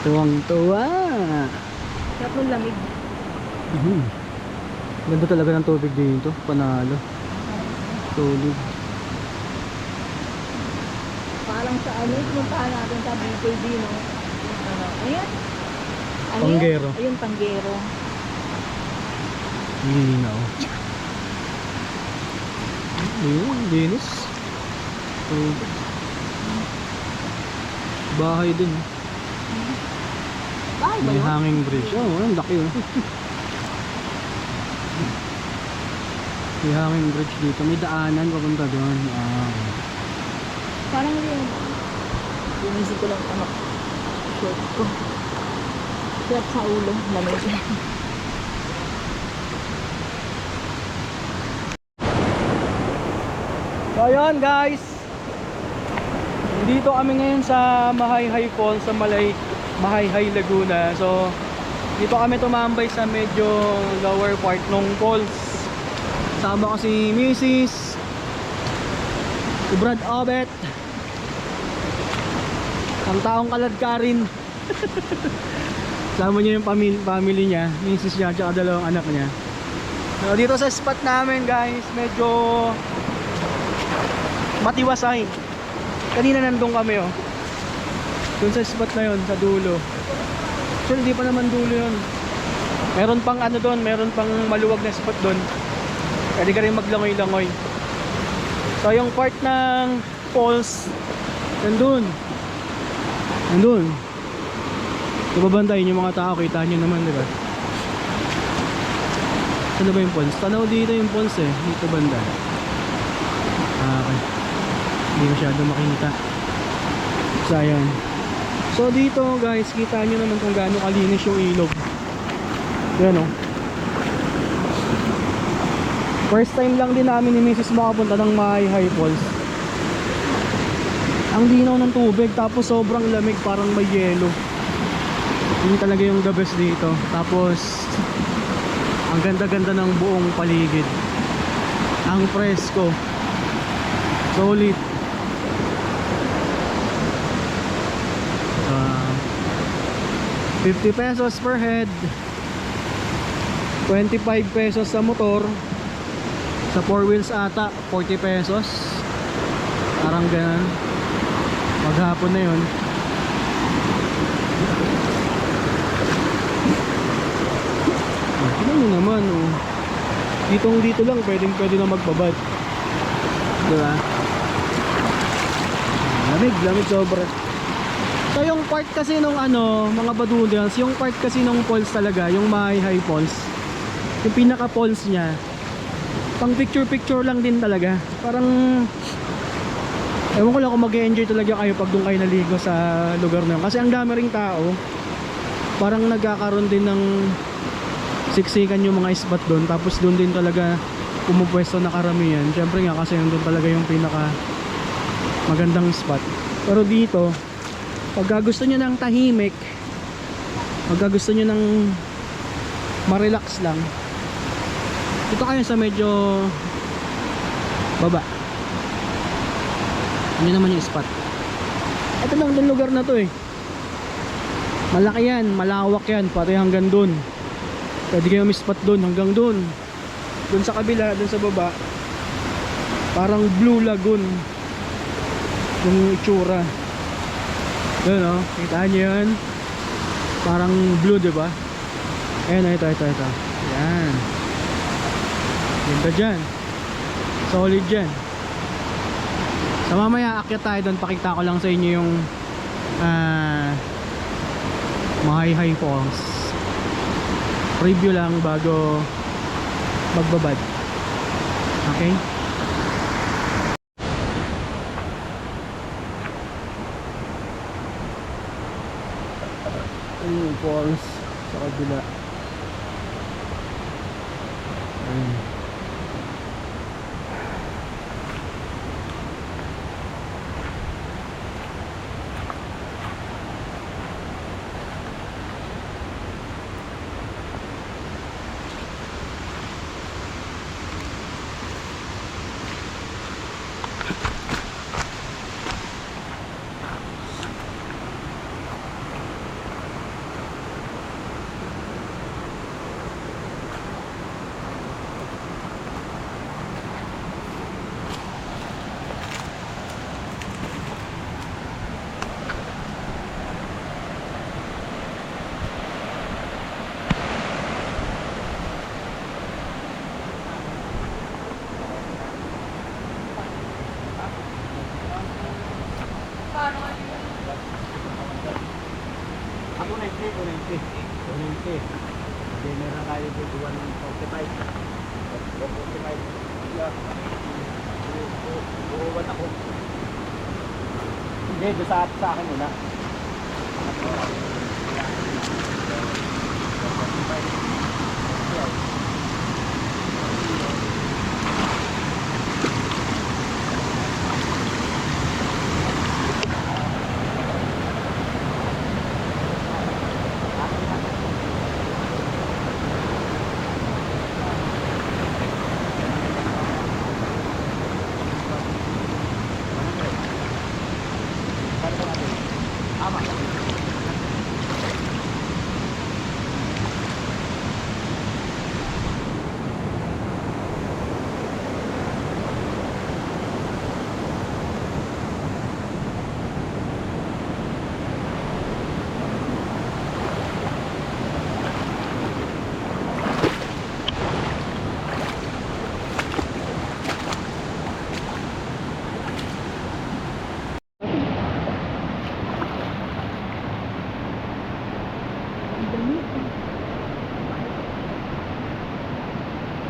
Tuwang-tuwa. Sarap ng lamig. Ganda talaga ng tubig dito. Panalo. Tulog. Parang sa ano, pumuntahan natin sa BKD, no? Ano, ayan. Ano Panggero. yan? Ayun, Panggero. Linaw. Ayun, linis. Tubig. Bahay din. Bahay ba May yun? hanging bridge. Oh, ang laki oh. May hanging bridge dito. May daanan papunta doon. Parang yun. Bumisip ko lang ano. Short ko. Sarap sa ulo. Lamig. So ayun guys. Dito kami ngayon sa Mahayhay Falls sa Mahayhay Laguna. So dito kami tumambay sa medyo lower part ng falls. Sama ko si Mrs. Si Brad Obet. Ang taong kaladkarin. Sama niya yung family niya, Mrs. niya, at dalawang anak niya. So dito sa spot namin guys, medyo matiwasay. Kanina nandun kami oh. Dun sa spot na yon sa dulo. So hindi pa naman dulo yon. Meron pang ano doon, meron pang maluwag na spot doon. Pwede ka rin maglangoy-langoy. So yung part ng falls nandun. Nandun. Nababantayin yung mga tao, kita nyo naman, diba? Saan ba yung falls? Tanaw dito yung falls eh, dito banda. Okay. Hindi masyado makita. So ayan. So dito guys, kita nyo naman kung gaano kalinis yung ilog. Yan o. First time lang din namin ni Mrs. makapunta ng Mahayhay Falls. Ang linaw ng tubig, tapos sobrang lamig, parang may yelo. Yun talaga yung the best dito. Tapos ang ganda-ganda ng buong paligid. Ang presko. Solid. 50 pesos per head. 25 pesos sa motor. Sa 4 wheels ata 40 pesos. Parang ganun. Maghapon na yun. Tignan nyo naman oh. Dito lang pwede na magbabad. Diba? Lamig sobra. So yung part kasi nung ano, mga badudels, yung part kasi nung falls talaga, yung Mahayhay Falls, yung pinaka falls niya, pang picture lang din talaga. Parang ewan ko lang kung mag-e-enjoy talaga kayo pag doon kayo naligo sa lugar na yun. Kasi ang dami ring tao. Parang nagkakaroon din ng siksikan yung mga spot doon. Tapos doon din talaga pumupwesto na karamihan. Siyempre nga kasi yun doon talaga yung pinaka magandang spot. Pero dito, pagka gusto nyo ng tahimik, pagka gusto nyo ng ma-relax lang, dito kayo sa medyo baba. Ano naman yung spot. Ito lang din lugar na to eh. Malaki yan, malawak yan, pati hanggang dun. Pwede kayo mag-spot dun, hanggang dun. Dun sa kabila, dun sa baba, parang Blue Lagoon yung itsura. Yun o, kita nyo yun. Parang blue, diba? Ayan, ito. Ayan. Ganda dyan. Solid dyan. So mamaya akyat tayo doon, pakita ko lang sa inyo yung Mahayhay Falls. Review lang bago magbabad. Okay? Ayun, falls sa kabila. Ayun. Ako 90, 290. 290. Hindi, meron tayo dito 145. 145. Yeah. Uuwan ako. Hindi, doon sa akin muna.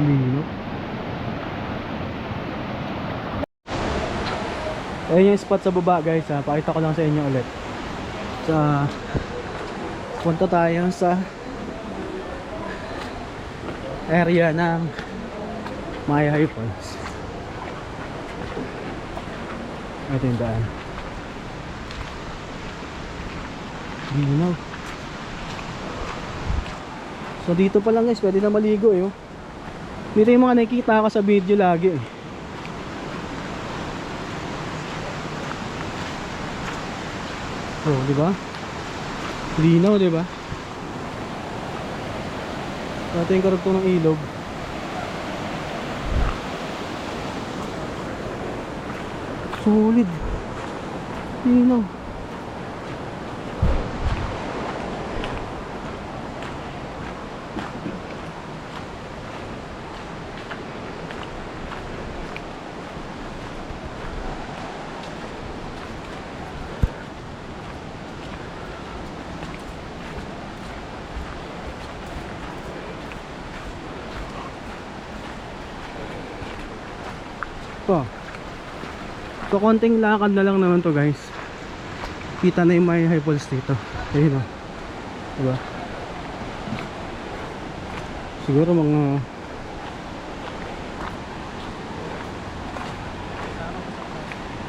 Lino. Ayun yung spot sa baba guys ha. Pakita ko lang sa inyo ulit. Punta tayo sa area ng Mayahay Falls. Ito yung daan. Lino. So dito pa lang guys, pwede na maligo eh. Oh. Dito yung mga nakikita ko sa video lagi eh. Oh, di ba? Linaw, di ba? Ito yung karugtong ng ilog. Solid. Linaw. So konting lakad na lang naman to guys. Kita na yung Mayahay Falls dito. Ayun o. Diba? Siguro mga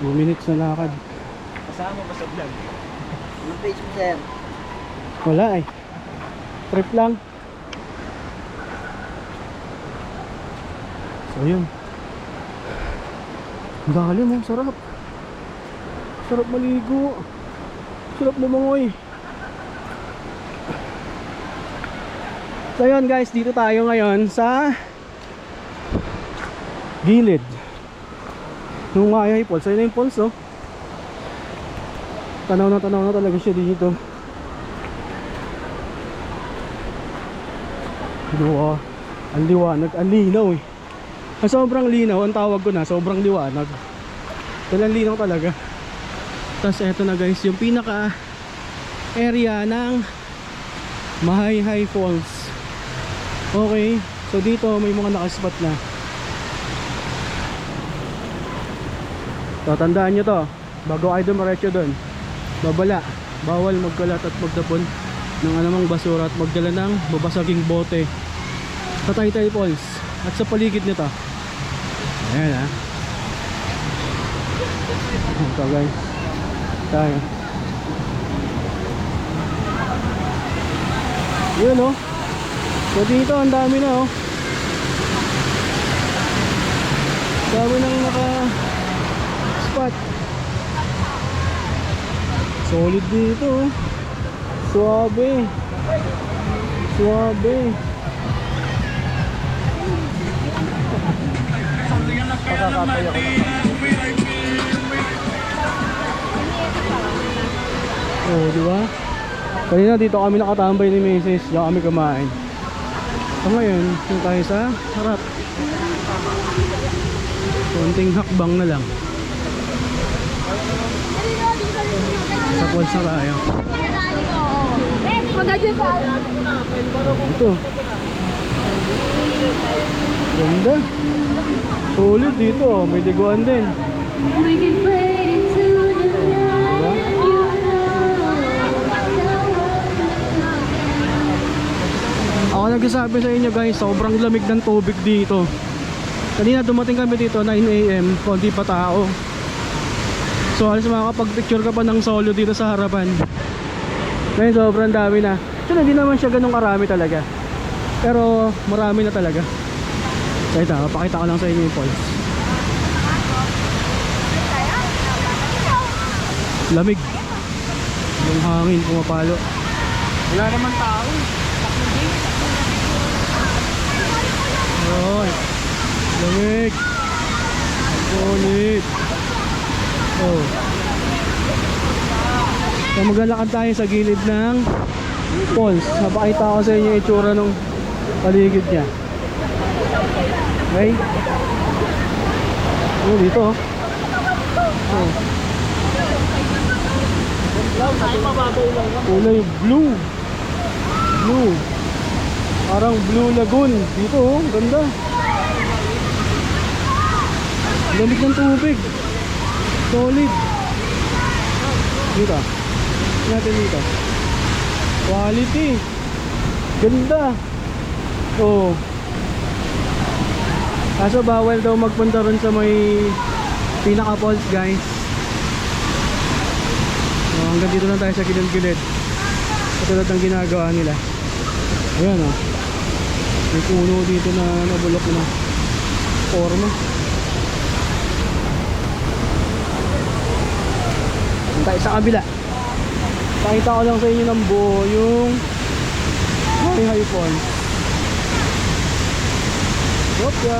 2 minutes na lakad. Kasama ba sa vlog? Anong page mo, sir? Wala eh. Trip lang. So yun. Ang lalim oh, sarap. Sarap maligo. Sarap lumangoy. So yun guys, dito tayo ngayon sa gilid ng Mayahay Falls. Ayun na yung falls oh. Tanaw na talaga siya dito. Diba? Ang liwanag, ang linaw eh. Sobrang linaw, ang tawag ko na, sobrang liwanag. Talang linaw talaga. Tapos eto na guys, yung pinaka area ng Mayahay Falls. Okay, so dito may mga nakaspot na. So tandaan nyo to, bago kayo dumiretso doon, babala, bawal magkalat at magtapon ng anumang basura at magdala ng babasaging bote sa Taytay Falls at sa paligid nito. Ayan ha. Ito guys, tayo. Yun oh. So dito ang dami na oh. Dami nang naka spot. Solid dito oh. Suabe. Suabe. Pakakapay ako. Oh, di ba? Kanina dito kami nakatambay ni Mrs. Diyan kami kumain. So ngayon, yung tayo sa harap. Konting hakbang na lang. Sa falls na tayo. Nandiyan pa. Ito. Ganda. Solid dito. May diguan din. Diba? Ako nagsasabi sa inyo guys, sobrang lamig ng tubig dito. Kanina dumating kami dito 9 AM, konti pa tao. So halos makakapag-picture ka pa ng solo dito sa harapan. Ngayon sobrang dami na. So hindi naman siya ganun karami talaga, pero marami na talaga. So ito, pakita ko lang sa inyo yung falls. Lamig. Yung hangin pumapalo. Wala naman tao. Oy. Lamig. Solid. Oh. So maglalakad tayo sa gilid ng falls. Napakita ko sa inyo yung itsura ng paligid niya. Okay? Oh, dito oh. Oh. Kulay blue. Blue. Parang blue lagoon. Dito oh, ganda. Lamig ng tubig. Solid. Dito. Natin dito. Quality. Ganda. Oh. Kaso bawal daw magpunta ron sa may pinaka falls guys. So, hanggang dito lang tayo sa gilid-gilid. Katulad ng ginagawa nila. Ayan oh. May puno dito na nabulok na forma. Tayo sa kabila. Pakita ko lang sa inyo ng buo yung high falls. Hop ya.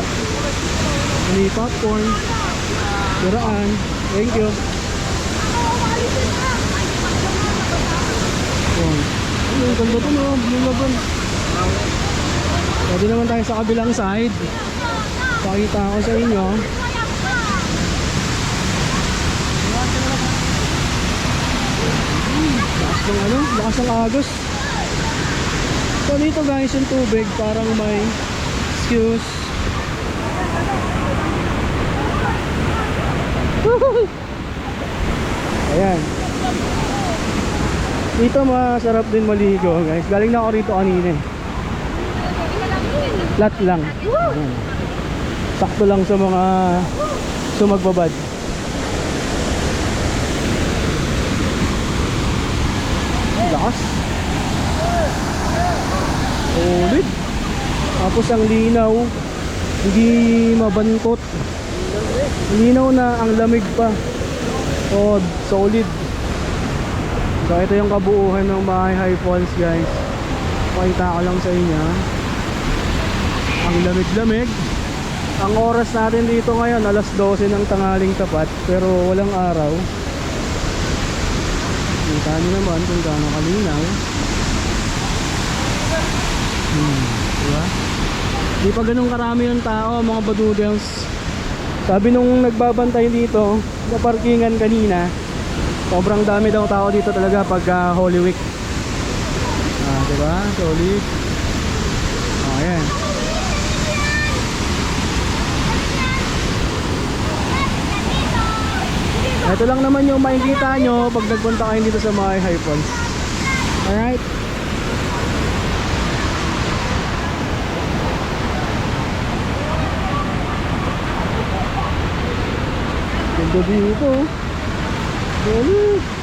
May popcorn. Duraan. Thank you. Ay, ang ganda to no. Blue lagoon. Pwede naman tayo sa kabilang side. Pakita ko sa inyo. Lakas ng ano? Lakas ng agos. So dito guys yung tubig parang may excuse. Ayan. Dito masarap din maligo guys. Galing na ako rito kanina eh. Flat lang. Ayan. Sakto lang sa mga sumagbabad. Lakas. Solid. Tapos ang linaw, hindi mabantot. Linaw na, ang lamig pa. Oh, solid. So ito yung kabuuhan ng Maayhay Falls guys. Pakita ko lang sa inyo. Ang lamig-lamig. Ang oras natin dito ngayon alas 12 ng tanghaling tapat, pero walang araw. Kita nyo naman kung gaano kalinaw. Diba? Di pa ganun karami yung tao mga badudels. Sabi nung nagbabantay dito sa parkingan kanina, sobrang dami daw tao dito talaga pag Holy Week. Diba? Solid. Ayan. Ito lang naman yung makikita nyo pag nagpunta kayo dito sa Maayhay Falls. Alright. Ganda dito. Solid.